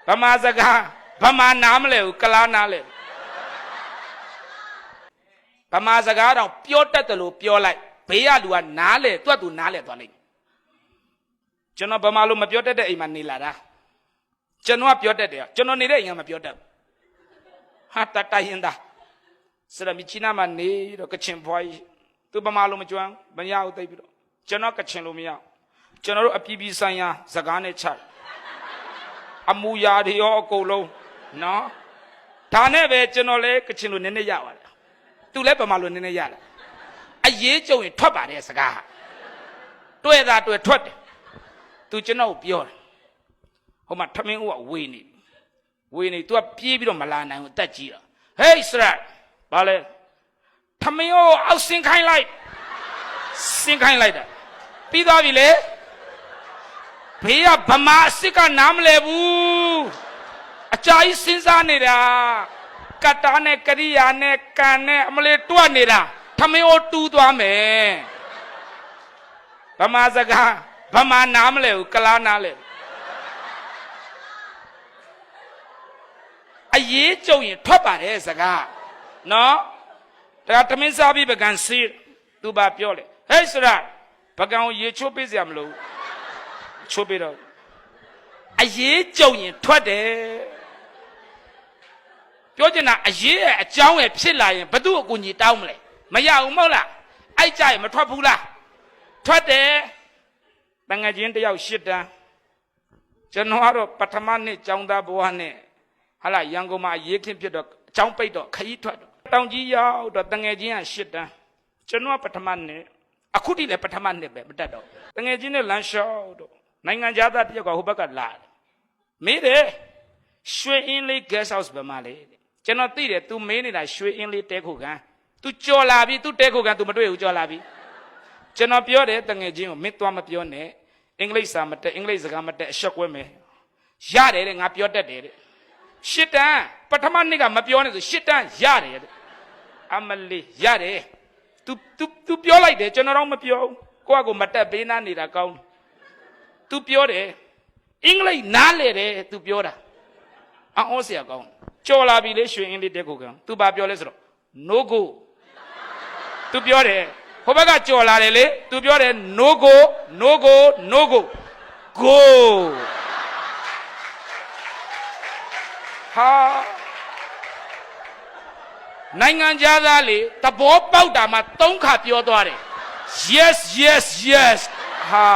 ဗမာစကားဗမာနားမလဲဘူးကလားနားလဲဗမာစကားတော့ပြောတတ်တယ်လို့ပြောလိုက်ဘေးကလူကနားလဲတွတ်သူနားလဲသွားလိုက်ကျွန်တော်ဗမာလိုမပြောတတ်တဲ့အိမ်မှာနေလာတာကျွန်တော်ကပြောတတ်တယ်ကျွန်တော်နေတဲ့အိမ်ကမပြောတတ်ဟာတတိုင်ရင်သားစရမီချီနာမှာနေတော့ကချင်ဘွားကြီးသူဗမာလိုမကျွမ်းမရဘူးသိပြီတော့ကျွန်တော်ကချင်လိုမရကျွန်တော်တို့အပြည်ပြည်ဆိုင်ရာစကားနဲ့ချအမူအရာတွေရောအကုန်လုံးနော်ဒါနဲ့ပဲကျွန်တော်လည်းကချင်လိုနည်းနည်းရပါတယ်သူလည်းဗမာလိုနည်းနည်းရတယ်အရေးကြုံရင်ထွက်ပါတယ်စကားတွေ့တာတွေ့ထွက်တယ်သူကျွန်တော်ပြောတယ်ဟိုမှာထမင်းဦးကဝေနေသူကပြေးပြီးတော့မလာနိုင်ဘူးအသက်ကြီးတော့ဟေးစရက်ဘာလဲထမင်းဦးအောက်ဆင်းခိုင်းလိုက်တာပြီးသွားပြီလေဘေးကဗမာအစ်စ်ကနားမလဲဘူးအကြာကြီးစဉ်းစားနေတာကတ္တာနဲ့ကရိယာနဲ့ကံနဲ့အမလေးတွတ်နေတာထမင်းဦးတူးသွားမယ်ဗမာစကားဗမာနားမလဲဘူးကလားနားလဲအရေးကြုံရင်ထွက်ပါတယ်စကားနော်ဒါတမင်းစားပြီးပကံစီးသူပါပြောလေဟေးစရာပကံကိုရေချိုးပေးစရာမလိုချိုးပေးတော့အရေးကြုံရင်ထွက်တယ်ပြောချင်တာအရေးရဲ့အကြောင်းရဲ့ဖြစ်လာရင်ဘသူ့အကူကြီးတောင်းမလဲမရဘူးမဟုတ်လားအဲ့ကြရင်မထွက်ဘူးလားထွက်တယ်တငယ်ချင်းတယောက်၈တန်းကျွန်တော်ကတော့ပထမနှစ်ကျောင်းသားဘဝနဲ့ဟာလာရန်ကုန်မှာရေးခင်းဖြစ်တော့အကြောင်းပိတ်တော့ခရီးထွက်တော့တောင်ကြီးရောက်တော့တငယ်ချင်းက၈တန်းကျွန်တော်ကပထမနှစ်အခုထိလည်းပထမနှစ်ပဲမတက်တော့တငယ်ချင်းနဲ့လမ်းလျှောက်တော့နိုင်ငံသားတယောက်ကဟိုဘက်ကလာတယ်မေးတယ်ရွှေအင်းလေး guest house ဘယ်မှာလဲကျွန်တော်သိတယ် तू မေးနေတာရွှေအင်းလေးတဲခုကန် तू ကြော်လာပြီ तू တဲခုကန် तू မတွေ့ဘူးကြော်လာပြီကျွန်တော်ပြောတယ်တငယ်ချင်းကိုမင်းသွားမပြောနဲ့အင်္ဂလိပ်စာမတက်အင်္ဂလိပ်စကားမတက်အရှက်ကွဲမယ်ရတယ်တဲ့ငါပြောတတ်တယ်တဲ့ရှစ်တန်းပထမနေ့ကမပြောနဲ့ဆိုရှစ်တန်းရတယ်တဲ့အမလေးရတယ် तू ပြောလိုက်တယ်ကျွန်တော်တော့မပြောဘူးကိုယ့်အကိုမတက်ပေးနားနေတာကောင်းतू ပြောတယ်အင်္ဂလိပ်နားလေတယ် तू ပြောတာအော်ဆရာကောင်းကြော်လာပြီလေရွှေအင်းလေးတက်ကိုကံ तू ဘာပြောလဲဆိုတော့ no go तू ပြောတယ်ဟိုဘက်ကကြော်လာတယ်လေ तू ပြောတယ် no go go ဟာနိုင်ငံသားလေသဘောပေါက်တာမှ၃ခါပြောသွားတယ် yes ဟာ